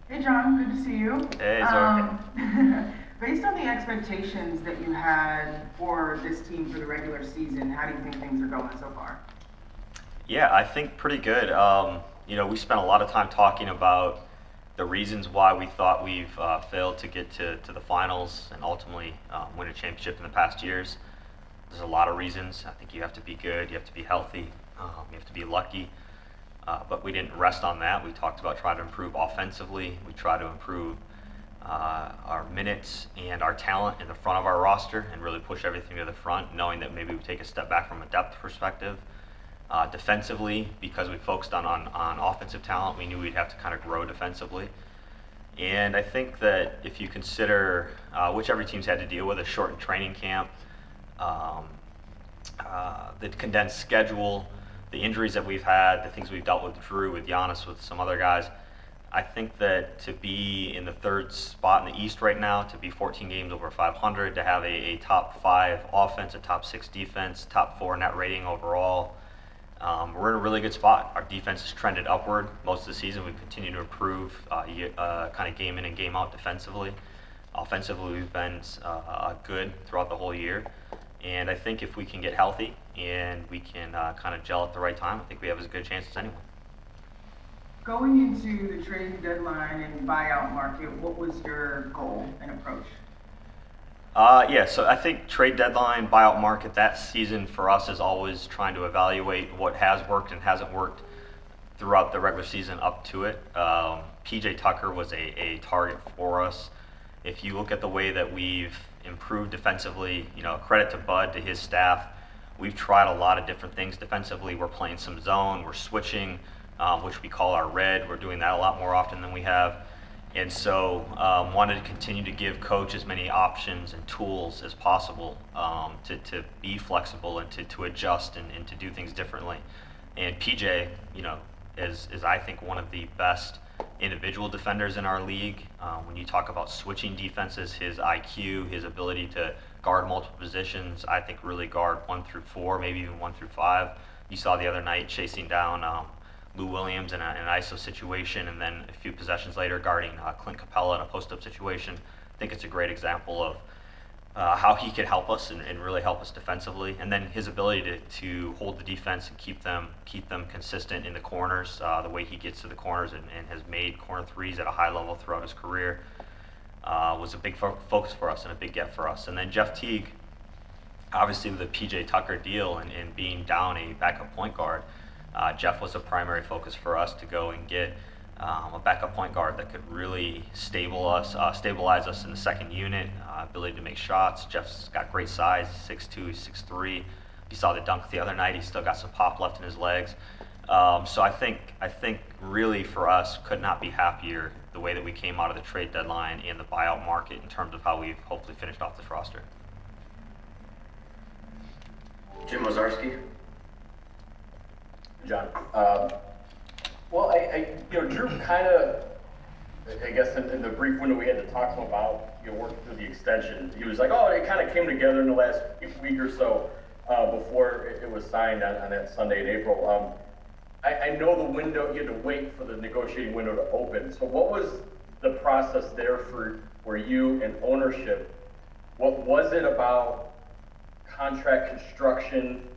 Hey John, good to see you. Hey, Zor. Based on the expectations that you had for this team for the regular season, how do you think things are going so far? Yeah, I think pretty good. We spent a lot of time talking about the reasons why we thought we've failed to get to the finals and ultimately win a championship in the past years. There's a lot of reasons. I think you have to be good, you have to be healthy, you have to be lucky. But we didn't rest on that. We talked about trying to improve offensively. We try to improve our minutes and our talent in the front of our roster and really push everything to the front, knowing that maybe we take a step back from a depth perspective. Defensively, because we focused on offensive talent, we knew we'd have to kind of grow defensively. And I think that if you consider which every team's had to deal with, a shortened training camp, um, the condensed schedule, the injuries that we've had, the things we've dealt with Jrue, with Giannis, with some other guys, I think that to be in the third spot in the East right now, to be 14 games over 500, to have a top five offense, a top six defense, top four net rating overall, we're in a really good spot. Our defense has trended upward most of the season. We've continued to improve kind of game in and game out defensively. Offensively, we've been good throughout the whole year. And I think if we can get healthy and we can kind of gel at the right time, I think we have as good a chance as anyone. Going into the trade deadline and buyout market, what was your goal and approach? Yeah, so I think trade deadline, buyout market, that season for us is always trying to evaluate what has worked and hasn't worked throughout the regular season up to it. PJ Tucker was a target for us. If you look at the way that we've improved defensively, credit to Bud, to his staff. We've tried a lot of different things defensively. We're playing some zone, we're switching, which we call our red. We're doing that a lot more often than we have. And so wanted to continue to give coach as many options and tools as possible to be flexible and to adjust and to do things differently. And PJ, is I think one of the best individual defenders in our league. When you talk about switching defenses, his IQ, his ability to guard multiple positions, I think really guard 1 through 4, maybe even 1 through 5. You saw the other night chasing down Lou Williams in an ISO situation, and then a few possessions later guarding Clint Capella in a post-up situation. I think it's a great example of how he could help us and really help us defensively, and then his ability to hold the defense and keep them consistent in the corners. The way he gets to the corners and has made corner threes at a high level throughout his career was a big focus for us and a big get for us. And then Jeff Teague, obviously with the PJ Tucker deal and being down a backup point guard, Jeff was a primary focus for us to go and get a backup point guard that could really stabilize us in the second unit, ability to make shots. Jeff's got great size, 6'2", 6'3". You saw the dunk the other night. He's still got some pop left in his legs. So I think really for us, could not be happier the way that we came out of the trade deadline and the buyout market in terms of how we've hopefully finished off this roster. Jim Ozarski. John. Well, Jrue kind of, I guess in the brief window we had to talk to him about, working through the extension, he was like, oh, it kind of came together in the last week or so before it was signed on that Sunday in April. I know the window, you had to wait for the negotiating window to open. So what was the process there for you and ownership? What was it about contract construction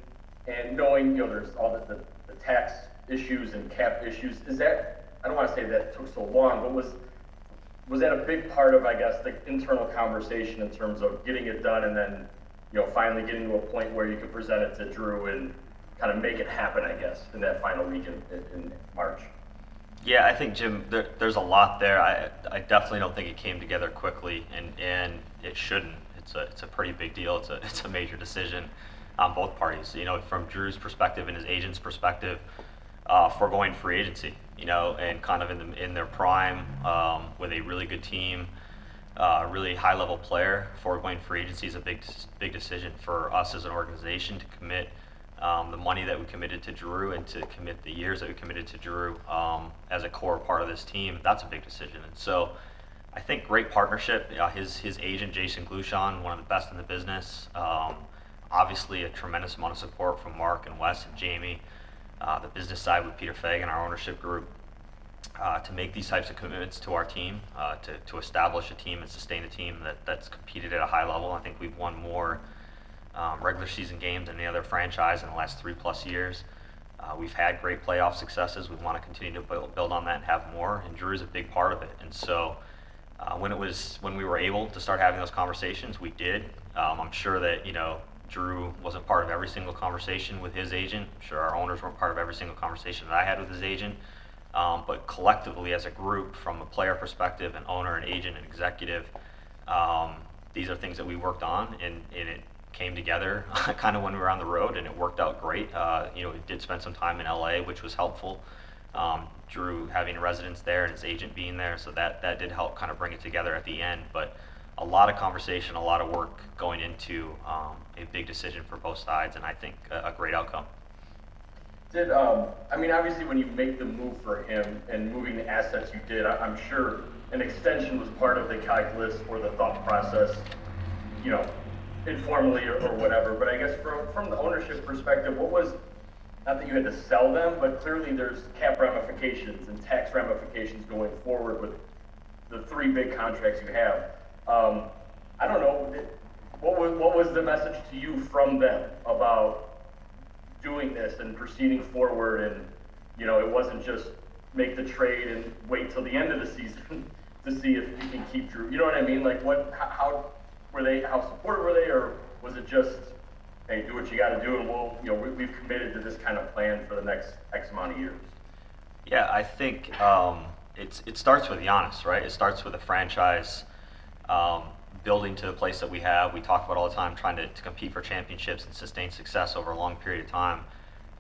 and knowing, there's all the tax issues and cap issues? Is that, I don't want to say that took so long, but was that a big part of, I guess, the internal conversation in terms of getting it done and then, finally getting to a point where you could present it to Jrue and kind of make it happen, I guess, in that final week in March? Yeah, I think, Jim, there's a lot there. I definitely don't think it came together quickly, and it shouldn't. It's a pretty big deal. It's a major decision on both parties. From Jrue's perspective and his agent's perspective, foregoing free agency, and kind of in their prime with a really good team, really high level player. Foregoing free agency is a big decision for us as an organization to commit the money that we committed to Jrue and to commit the years that we committed to Jrue as a core part of this team. That's a big decision, and so I think great partnership. His agent Jason Glushon, one of the best in the business. Obviously, a tremendous amount of support from Mark and Wes and Jamie. The business side with Peter Fagan, our ownership group. to make these types of commitments to our team, to establish a team and sustain a team that's competed at a high level. I think we've won more regular season games than any other franchise in the last 3+ years. We've had great playoff successes. We want to continue to build on that and have more, and Jrue is a big part of it. And so when we were able to start having those conversations, we did. I'm sure that, Jrue wasn't part of every single conversation with his agent. I'm sure our owners weren't part of every single conversation that I had with his agent. But collectively, as a group, from a player perspective, an owner, an agent, an executive, these are things that we worked on, and it came together kind of when we were on the road, and it worked out great. We did spend some time in LA, which was helpful. Jrue having a residence there and his agent being there, so that did help kind of bring it together at the end. But a lot of conversation, a lot of work going into a big decision for both sides, and I think a great outcome. Obviously when you make the move for him and moving the assets you did, I'm sure an extension was part of the calculus or the thought process, informally or whatever. But I guess from the ownership perspective, what was, not that you had to sell them, but clearly there's cap ramifications and tax ramifications going forward with the 3 big contracts you have. I don't know, what was the message to you from them about doing this and proceeding forward, and it wasn't just make the trade and wait till the end of the season to see if you can keep Jrue? You know what I mean? Like how supportive were they, or was it just, hey, do what you got to do, and we've committed to this kind of plan for the next X amount of years? Yeah, I think it starts with Giannis, right? It starts with a franchise building to the place that we have. We talk about all the time trying to compete for championships and sustain success over a long period of time.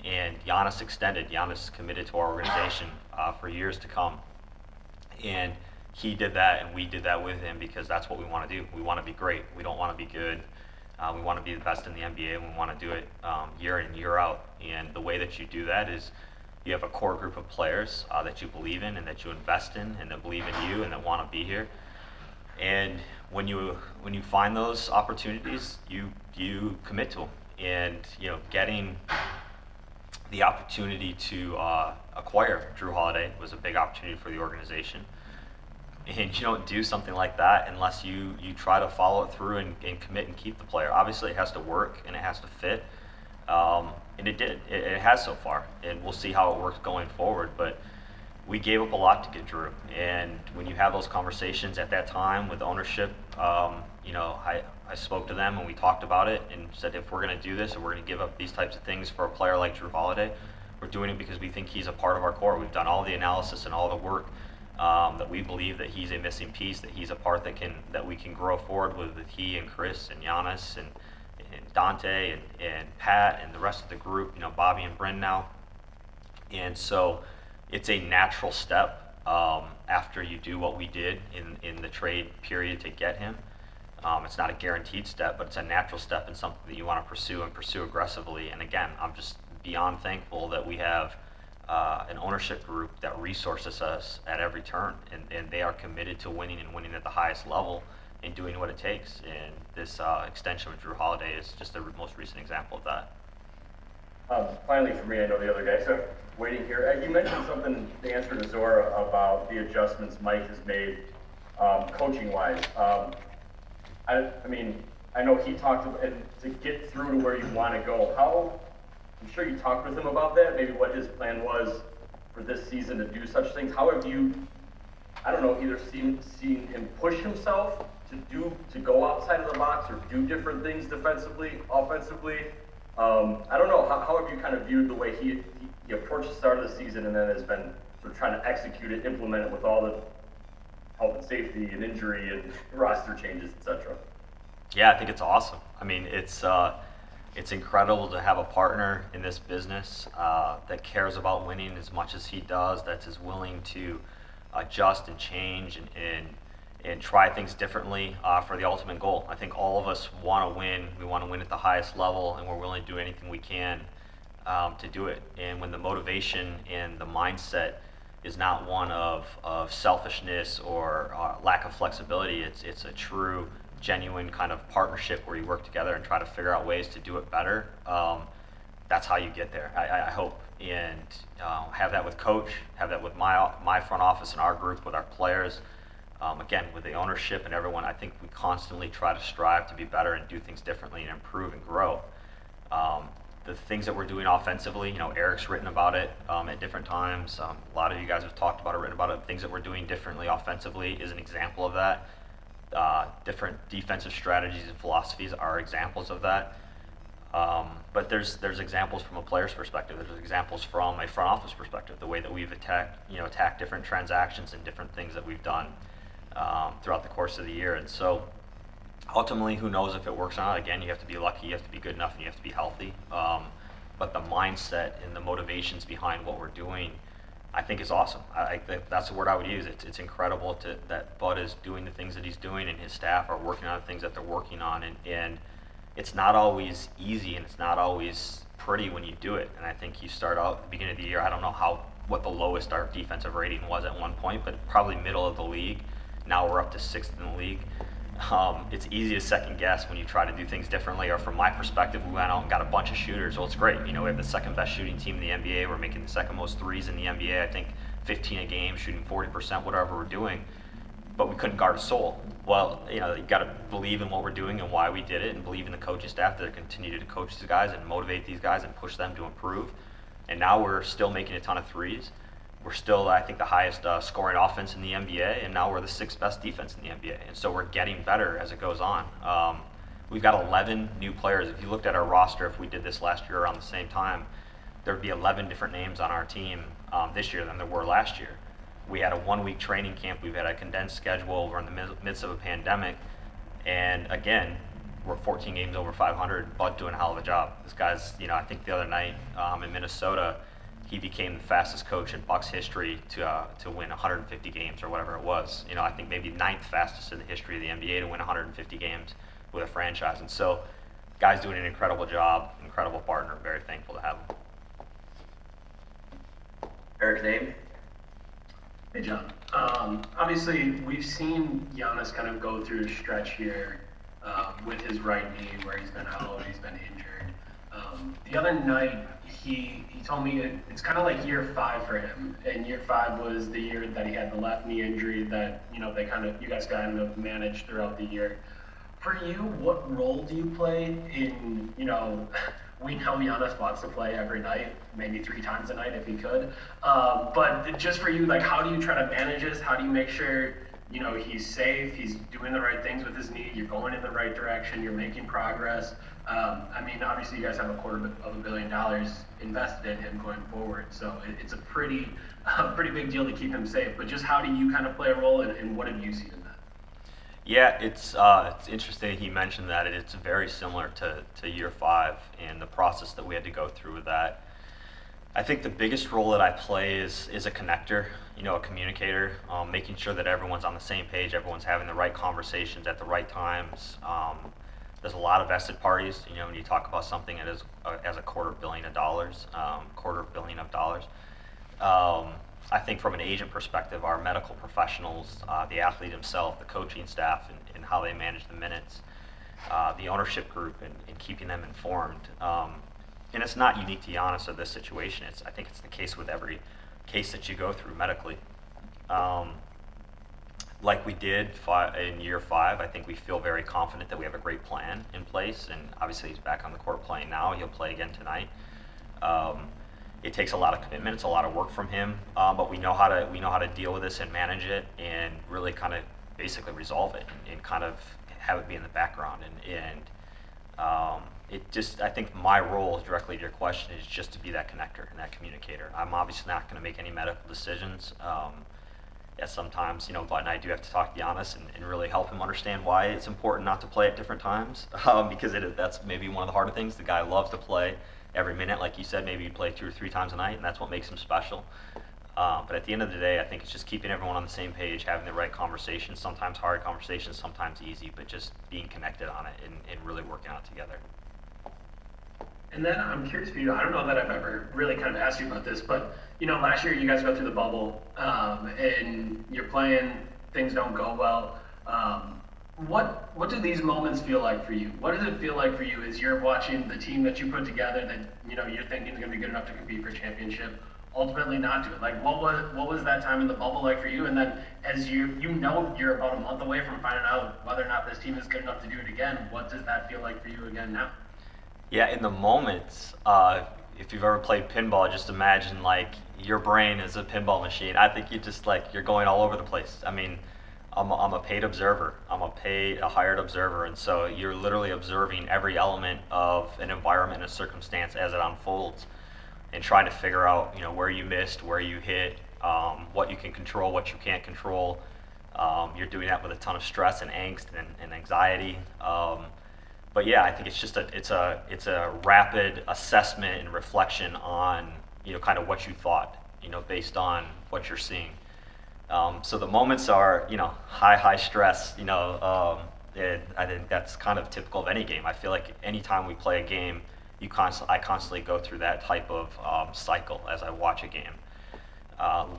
And Giannis committed to our organization for years to come. And he did that, and we did that with him, because that's what we want to do. We want to be great. We don't want to be good. We want to be the best in the NBA, and we want to do it year in and year out. And the way that you do that is you have a core group of players that you believe in and that you invest in and that believe in you and that want to be here. And when you find those opportunities, you commit to them. And getting the opportunity to acquire Jrue Holiday was a big opportunity for the organization. And you don't do something like that unless you try to follow it through and commit and keep the player. Obviously, it has to work and it has to fit. And it did. It has so far. And we'll see how it works going forward. But we gave up a lot to get Jrue. And when you have those conversations at that time with ownership, I spoke to them and we talked about it and said, if we're going to do this and we're going to give up these types of things for a player like Jrue Holiday, we're doing it because we think he's a part of our core. We've done all the analysis and all the work that we believe that he's a missing piece, that he's a part that we can grow forward with he and Chris and Giannis and Dante and Pat and the rest of the group, Bobby and Bryn now. And so it's a natural step after you do what we did in the trade period to get him. It's not a guaranteed step, but it's a natural step and something that you want to pursue aggressively. And again, I'm just beyond thankful that we have an ownership group that resources us at every turn, and they are committed to winning and winning at the highest level and doing what it takes. And this extension with Jrue Holiday is just the most recent example of that. Finally, for me, I know the other guys are waiting here. You mentioned something to answer to Zora about the adjustments Mike has made coaching-wise. I know he talked about, and to get through to where you want to go, I'm sure you talked with him about that, maybe what his plan was for this season to do such things. How have you, either seen him push himself to go outside of the box or do different things defensively, offensively? How have you kind of viewed the way he approached the start of the season and then has been sort of trying to execute it, implement it with all the health and safety and injury and roster changes, etc.? Yeah, I think it's awesome. It's incredible to have a partner in this business that cares about winning as much as he does, that's as willing to adjust and change and try things differently for the ultimate goal. I think all of us want to win. We want to win at the highest level, and we're willing to do anything we can to do it. And when the motivation and the mindset is not one of selfishness or lack of flexibility, it's a true, genuine kind of partnership where you work together and try to figure out ways to do it better. that's how you get there. I hope, and have that with coach, have that with my front office and our group, with our players. Again, with the ownership and everyone, I think we constantly try to strive to be better and do things differently and improve and grow. The things that we're doing offensively, Eric's written about it at different times. A lot of you guys have talked about it, written about it. Things that we're doing differently offensively is an example of that. Different defensive strategies and philosophies are examples of that. But there's examples from a player's perspective. There's examples from a front office perspective. The way that we've attacked different transactions and different things that we've done throughout the course of the year. And so, ultimately, who knows if it works or not? Again, you have to be lucky, you have to be good enough, and you have to be healthy. But the mindset and the motivations behind what we're doing, I think, is awesome. That's the word I would use. It's incredible that Bud is doing the things that he's doing, and his staff are working on the things that they're working on. And it's not always easy, and it's not always pretty when you do it. And I think you start out at the beginning of the year, I don't know what the lowest our defensive rating was at one point, but probably middle of the league. Now we're up to 6th in the league. It's easy to second guess when you try to do things differently, or from my perspective, we went out and got a bunch of shooters. Well, it's great. We have the second best shooting team in the NBA. We're making the second most threes in the NBA. I think 15 a game, shooting 40%, whatever we're doing. But we couldn't guard a soul. Well, you got to believe in what we're doing and why we did it, and believe in the coaching staff that continue to coach these guys and motivate these guys and push them to improve. And now we're still making a ton of threes. We're still, I think, the highest scoring offense in the NBA, and now we're the 6th best defense in the NBA. And so we're getting better as it goes on. We've got 11 new players. If you looked at our roster, if we did this last year around the same time, there'd be 11 different names on our team this year than there were last year. We had a 1-week training camp. We've had a condensed schedule. We're in the midst of a pandemic. And again, we're 14 games over 500, Bud doing a hell of a job. This guy's, I think the other night in Minnesota, he became the fastest coach in Bucks history to win 150 games or whatever it was. I think maybe 9th fastest in the history of the NBA to win 150 games with a franchise. And so, guy's doing an incredible job, incredible partner. Very thankful to have him. Eric Name. Hey, John. Obviously, we've seen Giannis kind of go through a stretch here with his right knee where he's been out, he's been injured. The other night, he told me it's kind of like year 5 for him, and year 5 was the year that he had the left knee injury that you guys kind of managed throughout the year. For you, what role do you play in we know Giannis wants to play every night, maybe 3 times a night if he could, but just for you, how do you try to manage this? How do you make sure he's safe, he's doing the right things with his knee, you're going in the right direction, you're making progress? Obviously you guys have $250 million invested in him going forward, so it's a pretty big deal to keep him safe. But just how do you kind of play a role, and what have you seen in that? Yeah, it's interesting he mentioned that. It's very similar to year 5 and the process that we had to go through with that. I think the biggest role that I play is a connector, a communicator, making sure that everyone's on the same page, everyone's having the right conversations at the right times. There's a lot of vested parties, when you talk about something that is as a $250 million, $250 million. I think from an agent perspective, our medical professionals, the athlete himself, the coaching staff, and how they manage the minutes, the ownership group, and keeping them informed. And it's not unique to Giannis or this situation. I think it's the case with every case that you go through medically. Like we did in year 5, I think we feel very confident that we have a great plan in place. And obviously he's back on the court playing now. He'll play again tonight. It takes a lot of commitment. It's a lot of work from him. But we know how to deal with this and manage it, and really kind of basically resolve it and kind of have it be in the background. I think my role, directly to your question, is just to be that connector and that communicator. I'm obviously not going to make any medical decisions. Sometimes, Bud and I do have to talk to Giannis and really help him understand why it's important not to play at different times, because that's maybe one of the harder things. The guy loves to play every minute. Like you said, maybe he'd play 2 or 3 times a night, and that's what makes him special. But at the end of the day, I think it's just keeping everyone on the same page, having the right conversations, sometimes hard conversations, sometimes easy, but just being connected on it and really working out together. And then I'm curious for you, I don't know that I've ever really kind of asked you about this, but last year you guys go through the bubble, and you're playing, things don't go well. What do these moments feel like for you? What does it feel like for you as you're watching the team that you put together that you're thinking is going to be good enough to compete for a championship, ultimately not do it? Like what was that time in the bubble like for you? And then as you're about a month away from finding out whether or not this team is good enough to do it again, what does that feel like for you again now? Yeah, in the moments, if you've ever played pinball, just imagine like your brain is a pinball machine. I think you're going all over the place. I mean, I'm a paid observer. I'm a hired observer, and so you're literally observing every element of an environment and a circumstance as it unfolds, and trying to figure out where you missed, where you hit, what you can control, what you can't control. You're doing that with a ton of stress and angst and anxiety. But yeah, I think it's a rapid assessment and reflection on kind of what you thought based on what you're seeing. So the moments are high stress. And I think that's kind of typical of any game. I feel like anytime we play a game, I constantly go through that type of cycle as I watch a game.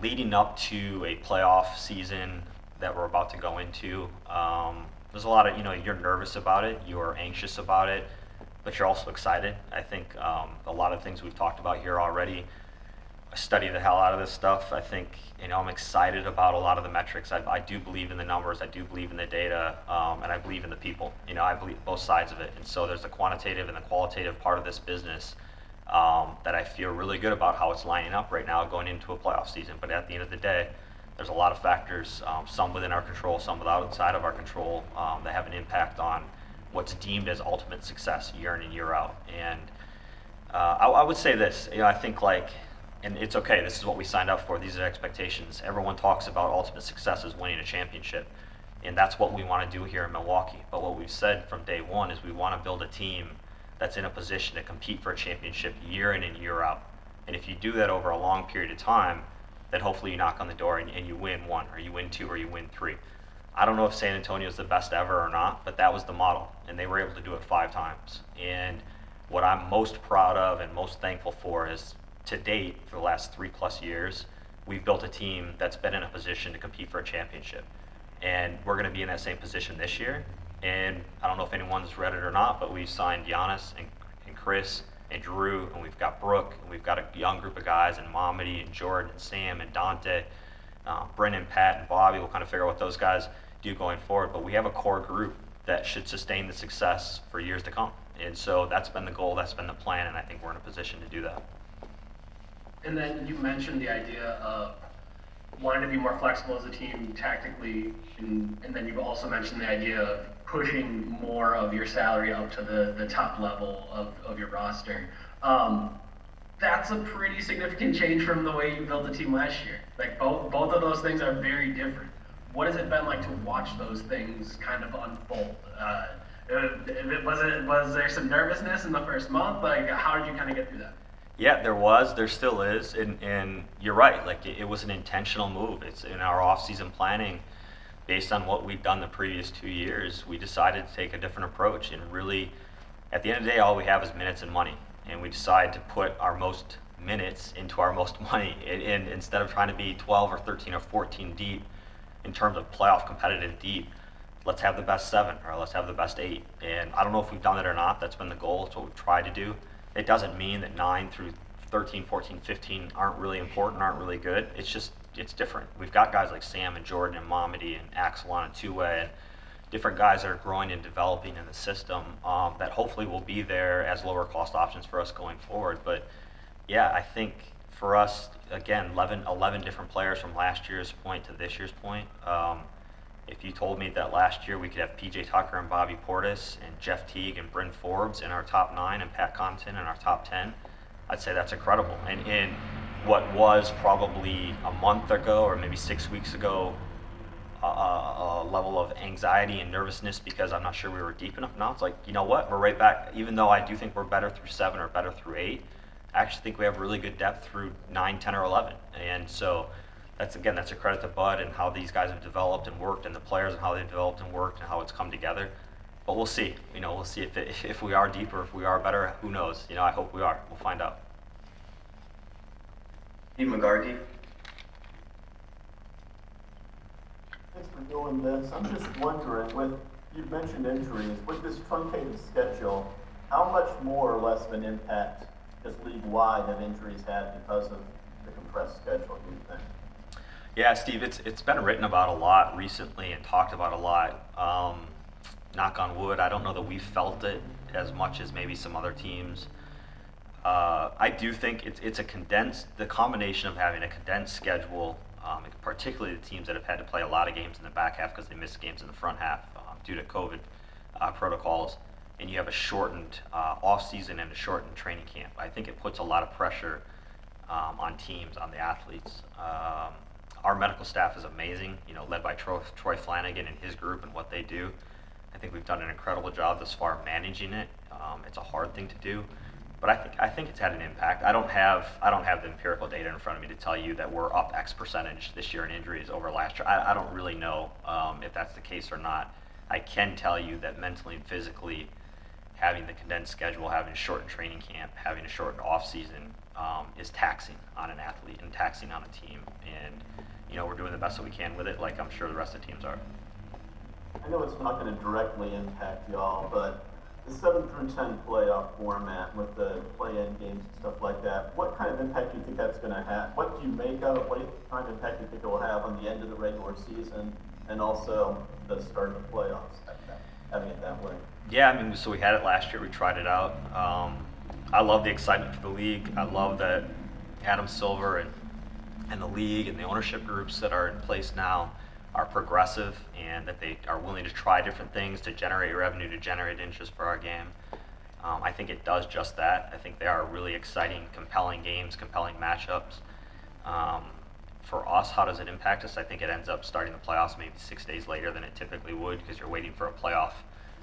Leading up to a playoff season that we're about to go into, there's a lot of, you're nervous about it, you're anxious about it, but you're also excited. I think a lot of things we've talked about here already. I study the hell out of this stuff. I think, I'm excited about a lot of the metrics. I do believe in the numbers, I do believe in the data, and I believe in the people. I believe both sides of it. And so there's the quantitative and the qualitative part of this business that I feel really good about how it's lining up right now going into a playoff season. But at the end of the day, there's a lot of factors, some within our control, some outside of our control, that have an impact on what's deemed as ultimate success year in and year out. And I would say this, I think and it's okay, this is what we signed up for, these are expectations. Everyone talks about ultimate success as winning a championship, and that's what we want to do here in Milwaukee. But what we've said from day one is we want to build a team that's in a position to compete for a championship year in and year out. And if you do that over a long period of time, then hopefully you knock on the door and you win one, or you win two, or you win three. I don't know if San Antonio is the best ever or not, but that was the model, and they were able to do it 5 times. And what I'm most proud of and most thankful for is, to date, for the last 3+ years, we've built a team that's been in a position to compete for a championship. And we're going to be in that same position this year. And I don't know if anyone's read it or not, but we've signed Giannis and Chris and Jrue, and we've got Brooke, and we've got a young group of guys, and Mamadi and Jordan and Sam and Dante, Brennan, Pat, and Bobby. We'll kind of figure out what those guys do going forward. But we have a core group that should sustain the success for years to come. And so that's been the goal, that's been the plan, and I think we're in a position to do that. And then you mentioned the idea of wanting to be more flexible as a team tactically, and then you've also mentioned the idea of pushing more of your salary up to the top level of your roster. That's a pretty significant change from the way you built the team last year. Like both of those things are very different. What has it been like to watch those things kind of unfold? Was there some nervousness in the first month? Like, how did you kind of get through that? Yeah, there still is, and you're right, it was an intentional move. It's in our off-season planning, based on what we've done the previous 2 years, we decided to take a different approach, and really, at the end of the day, all we have is minutes and money, and we decided to put our most minutes into our most money, and instead of trying to be 12 or 13 or 14 deep in terms of playoff competitive deep, let's have the best 7 or let's have the best 8, and I don't know if we've done it or not. That's been the goal. It's what we've tried to do. It doesn't mean that 9 through 13, 14, 15 aren't really important, aren't really good. It's different. We've got guys like Sam and Jordan and Mamadi and Axel on a two-way, and different guys that are growing and developing in the system that hopefully will be there as lower cost options for us going forward. But yeah, I think for us, again, 11 different players from last year's point to this year's point. If you told me that last year we could have PJ Tucker and Bobby Portis and Jeff Teague and Bryn Forbes in our top 9 and Pat Connaughton in our top 10, I'd say that's incredible. And in what was probably a month ago or maybe 6 weeks ago, a level of anxiety and nervousness because I'm not sure we were deep enough. Now it's like, you know what, we're right back. Even though I do think we're better through 7 or better through 8, I actually think we have really good depth through 9, 10, or 11. And so that's a credit to Bud and how these guys have developed and worked, and the players and how they've developed and worked and how it's come together. But we'll see. We'll see if we are deeper, if we are better. Who knows? I hope we are. We'll find out. Steve McGarty. Thanks for doing this. I'm just wondering, with You've mentioned injuries. With this truncated schedule, how much more or less of an impact does league-wide have injuries had because of the compressed schedule, do you think? Yeah, Steve, it's been written about a lot recently and talked about a lot. Knock on wood, I don't know that we felt it as much as maybe some other teams. I do think it's the combination of having a condensed schedule, particularly the teams that have had to play a lot of games in the back half because they missed games in the front half due to COVID protocols, and you have a shortened off-season and a shortened training camp. I think it puts a lot of pressure on teams, on the athletes. Our medical staff is amazing, led by Troy Flanagan and his group and what they do. I think we've done an incredible job thus far managing it. It's a hard thing to do, but I think it's had an impact. I don't have the empirical data in front of me to tell you that we're up X percentage this year in injuries over last year. I don't really know if that's the case or not. I can tell you that mentally and physically, having the condensed schedule, having a shortened training camp, having a shortened off season is taxing on an athlete and taxing on a team. And we're doing the best that we can with it, like I'm sure the rest of the teams are. I know it's not going to directly impact y'all, but the 7 through 10 playoff format with the play-in games and stuff like that, what kind of impact do you think that's going to have? What do you make of it? What kind of impact do you think it will have on the end of the regular season and also the start of the playoffs, having it that way? Yeah, so we had it last year. We tried it out. I love the excitement for the league. I love that Adam Silver and the league and the ownership groups that are in place now are progressive and that they are willing to try different things to generate revenue, to generate interest for our game. I think it does just that. I think they are really exciting, compelling games, compelling matchups. For us, how does it impact us? I think it ends up starting the playoffs maybe 6 days later than it typically would because you're waiting for a playoff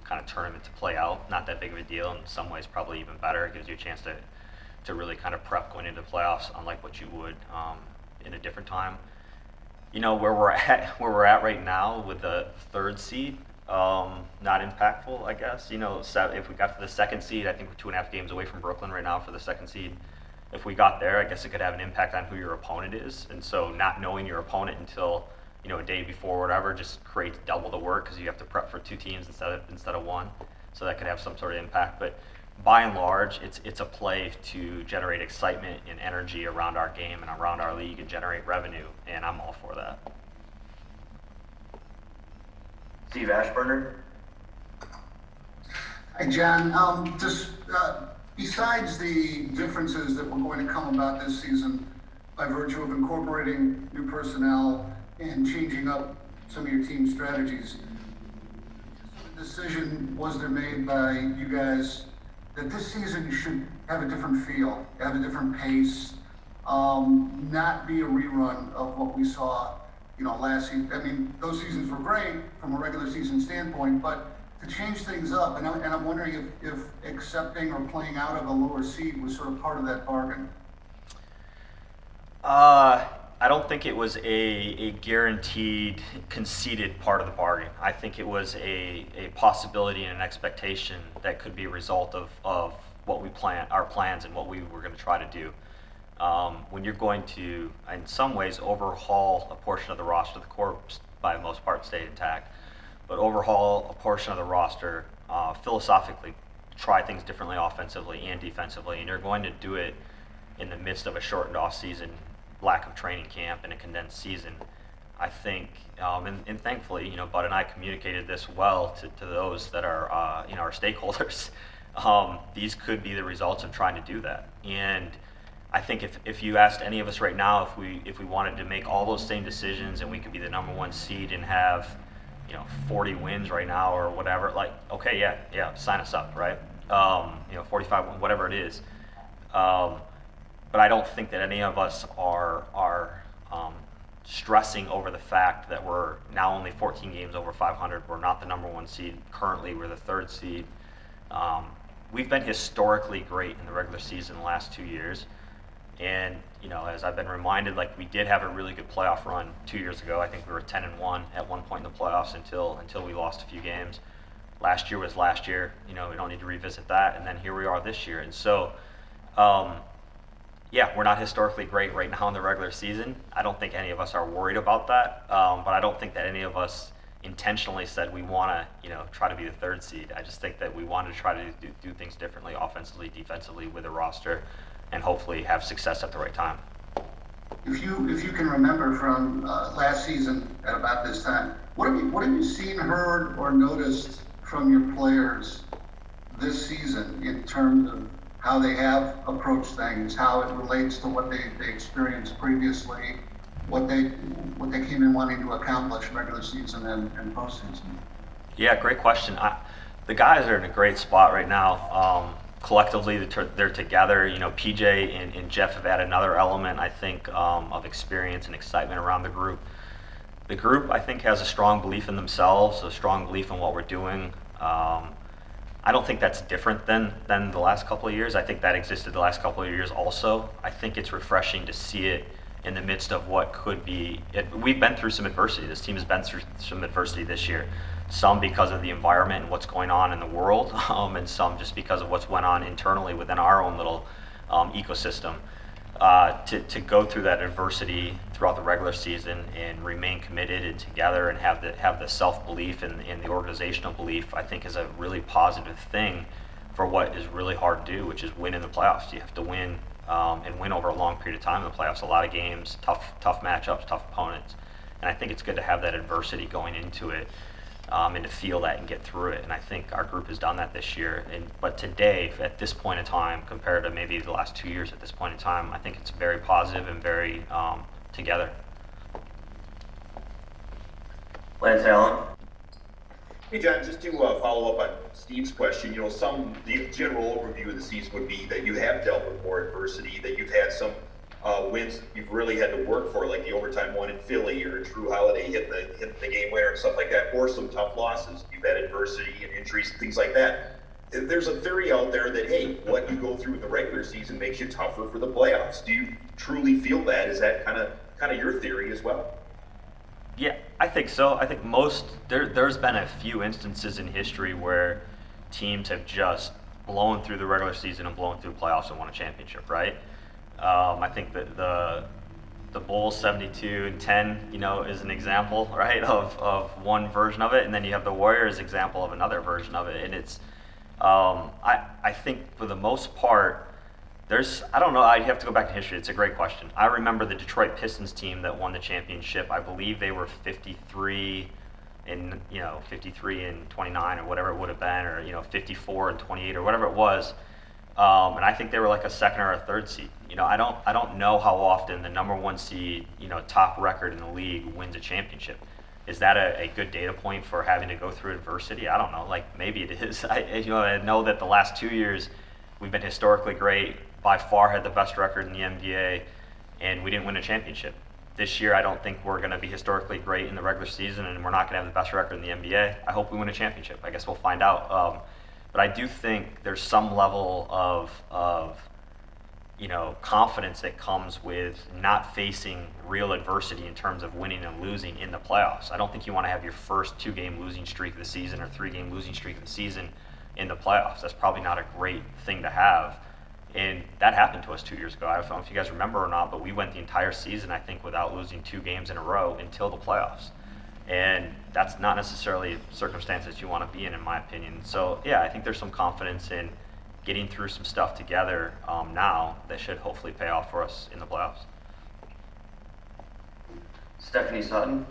kind of tournament to play out. Not that big of a deal. In some ways, probably even better. It gives you a chance to really kind of prep going into the playoffs, unlike what you would in a different time. Where we're at right now with the third seed, not impactful, I guess. If we got to the second seed, I think we're 2.5 games away from Brooklyn right now for the second seed. If we got there, I guess it could have an impact on who your opponent is. And so not knowing your opponent until a day before or whatever just creates double the work because you have to prep for 2 teams instead of 1. So that could have some sort of impact. But by and large, it's a play to generate excitement and energy around our game and around our league and generate revenue, and I'm all for that. Steve Ashburner. Hi, John. Besides the differences that were going to come about this season by virtue of incorporating new personnel and changing up some of your team strategies, what decision was there made by you guys that this season should have a different feel, have a different pace, not be a rerun of what we saw, last season? Those seasons were great from a regular season standpoint, but to change things up, and I'm wondering if accepting or playing out of a lower seed was sort of part of that bargain. I don't think it was a guaranteed, conceded part of the bargain. I think it was a possibility and an expectation that could be a result of what we our plans and what we were going to try to do. When you're going to, in some ways, overhaul a portion of the roster, the core, by the most part, stayed intact, but overhaul a portion of the roster, philosophically, try things differently offensively and defensively, and you're going to do it in the midst of a shortened off-season, lack of training camp, and a condensed season. I think, and thankfully, Bud and I communicated this well to those that are, our stakeholders. These could be the results of trying to do that. And I think if you asked any of us right now if we wanted to make all those same decisions and we could be the number 1 seed and have 40 wins right now or whatever, like, okay, yeah, sign us up, right? 45, whatever it is. But I don't think that any of us are stressing over the fact that we're now only 14 games over 500. We're not the number 1 seed. Currently, we're the 3rd seed. We've been historically great in the regular season the last 2 years. And, as I've been reminded, like, we did have a really good playoff run 2 years ago. I think we were 10-1 at one point in the playoffs until we lost a few games. Last year was last year. We don't need to revisit that. And then here we are this year. And so, yeah, we're not historically great right now in the regular season. I don't think any of us are worried about that. But I don't think that any of us intentionally said we want to, try to be the third seed. I just think that we want to try to do things differently, offensively, defensively, with a roster, and hopefully have success at the right time. If you can remember from last season at about this time, what have you seen, heard, or noticed from your players this season in terms of how they have approached things, how it relates to what they experienced previously, what they came in wanting to accomplish regular season and postseason? Yeah, great question. The guys are in a great spot right now. Collectively, they're together. PJ and Jeff have added another element, I think, of experience and excitement around the group. The group, I think, has a strong belief in themselves, a strong belief in what we're doing. I don't think that's different than the last couple of years. I think that existed the last couple of years also. I think it's refreshing to see it in the midst of what could be. We've been through some adversity. This team has been through some adversity this year. Some because of the environment and what's going on in the world, and some just because of what's went on internally within our own little ecosystem. To go through that adversity throughout the regular season and remain committed and together and have the self-belief and the organizational belief, I think is a really positive thing for what is really hard to do, which is win in the playoffs. You have to win and win over a long period of time in the playoffs. A lot of games, tough matchups, tough opponents. And I think it's good to have that adversity going into it. And to feel that and get through it. And I think our group has done that this year. But today, at this point in time, compared to maybe the last 2 years at this point in time, I think it's very positive and very together. Lance Allen. Hey, John, just to follow up on Steve's question, the general overview of the season would be that you have dealt with more adversity, that you've had some wins you've really had to work for, like the overtime one in Philly or Jrue Holiday hitting the game winner and stuff like that, or some tough losses. You've had adversity and injuries and things like that. There's a theory out there that, hey, what you go through in the regular season makes you tougher for the playoffs. Do you truly feel that? Is that kind of your theory as well? Yeah, I think so. I think there's been a few instances in history where teams have just blown through the regular season and blown through the playoffs and won a championship, right? I think that the Bulls 72-10, is an example, right, of one version of it, and then you have the Warriors example of another version of it. And it's, I think for the most part, I don't know, I have to go back to history. It's a great question. I remember the Detroit Pistons team that won the championship. I believe they were 53 and 29 or whatever it would have been, or 54 and 28 or whatever it was. And I think they were like a second or a third seed. I don't know how often the number one seed, top record in the league wins a championship. Is that a good data point for having to go through adversity? I don't know. Like, maybe it is. I know that the last 2 years we've been historically great, by far had the best record in the NBA, and we didn't win a championship. This year, I don't think we're going to be historically great in the regular season, and we're not going to have the best record in the NBA. I hope we win a championship. I guess we'll find out. But I do think there's some level of confidence that comes with not facing real adversity in terms of winning and losing in the playoffs. I don't think you want to have your first 2-game losing streak of the season or 3-game losing streak of the season in the playoffs. That's probably not a great thing to have. And that happened to us 2 years ago. I don't know if you guys remember or not, but we went the entire season, I think, without losing 2 games in a row until the playoffs. And that's not necessarily circumstances you want to be in my opinion. So, yeah, I think there's some confidence in getting through some stuff together now that should hopefully pay off for us in the playoffs. Stephanie Sutton.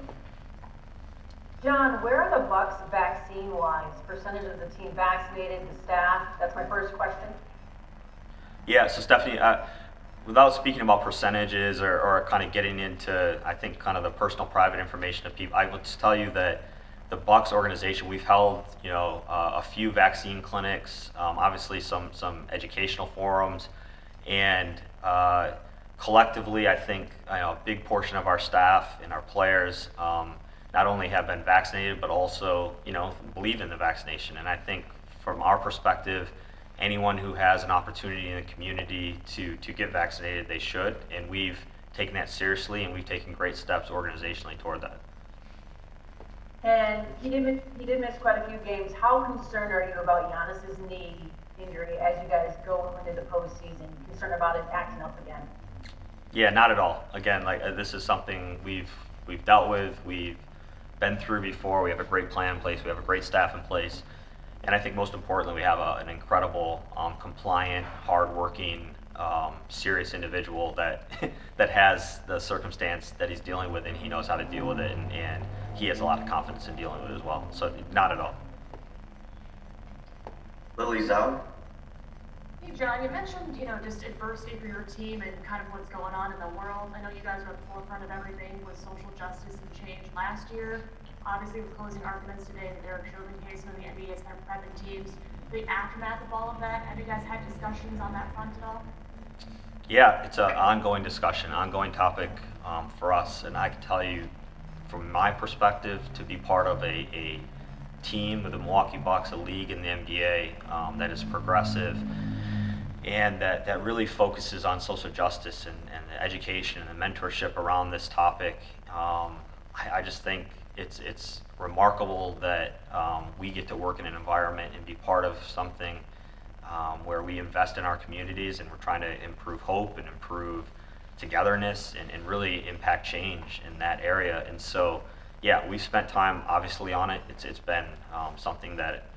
John, where are the Bucks vaccine-wise? Percentage of the team vaccinated, the staff? That's my first question. Yeah, so Stephanie, without speaking about percentages or kind of getting into, I think, kind of the personal private information of people, I will just tell you that the Bucks organization, we've held, a few vaccine clinics, obviously some educational forums, and collectively, I think, a big portion of our staff and our players not only have been vaccinated, but also, believe in the vaccination. And I think from our perspective, anyone who has an opportunity in the community to get vaccinated, they should. And we've taken that seriously, and we've taken great steps organizationally toward that. And he did miss quite a few games. How concerned are you about Giannis's knee injury as you guys go into the postseason? Concerned about it acting up again? Yeah, not at all. Again, this is something we've dealt with. We've been through before. We have a great plan in place. We have a great staff in place. And I think most importantly, we have an incredible, compliant, hardworking, serious individual that that has the circumstance that he's dealing with, and he knows how to deal with it, and he has a lot of confidence in dealing with it as well. So not at all. Lily Zhao. Hey, John, you mentioned, just adversity for your team and kind of what's going on in the world. I know you guys were at the forefront of everything with social justice and change last year. Obviously, with closing arguments today, the Derek Chauvin case and the NBA is kind of prepping teams. The aftermath of all of that, have you guys had discussions on that front at all? Yeah, it's an ongoing discussion, ongoing topic for us, and I can tell you, from my perspective, to be part of a team with the Milwaukee Bucks, a league in the NBA that is progressive and that really focuses on social justice and the education and the mentorship around this topic. I just think it's remarkable that we get to work in an environment and be part of something where we invest in our communities, and we're trying to improve hope and improve togetherness and really impact change in that area. And so, yeah, we've spent time obviously on it. It's been something that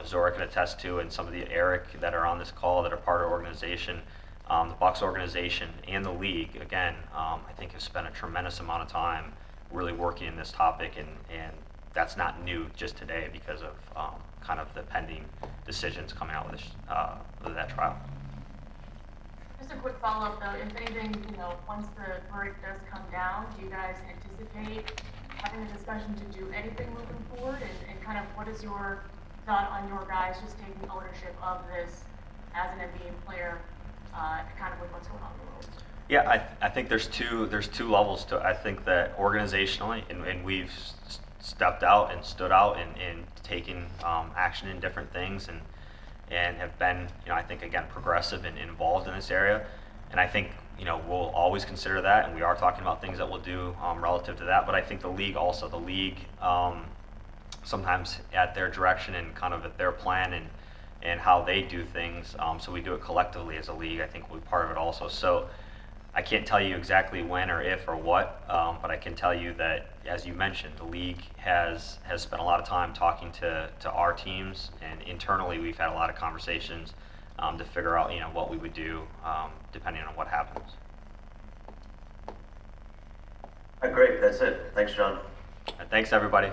Zora can attest to, and some of the Eric that are on this call that are part of our organization, the Bucks organization and the league, again, I think have spent a tremendous amount of time really working in this topic, and that's not new just today because of kind of the pending decisions coming out with that trial. Just a quick follow-up though, if anything, once the verdict does come down, do you guys anticipate having a discussion to do anything moving forward? And kind of what is your thought on your guys just taking ownership of this as an NBA player, kind of with what's going on in the world? Yeah, I think there's two levels to it. I think that organizationally, and we've stepped out and stood out and taken action in different things and have been, I think, again, progressive and involved in this area. And I think, we'll always consider that, and we are talking about things that we'll do relative to that. But I think the league sometimes at their direction and kind of at their plan and how they do things, so we do it collectively as a league. I think we're part of it also. So I can't tell you exactly when or if or what, but I can tell you that, as you mentioned, the league has spent a lot of time talking to our teams, and internally we've had a lot of conversations to figure out what we would do depending on what happens. Great, that's it. Thanks, John. Thanks, everybody.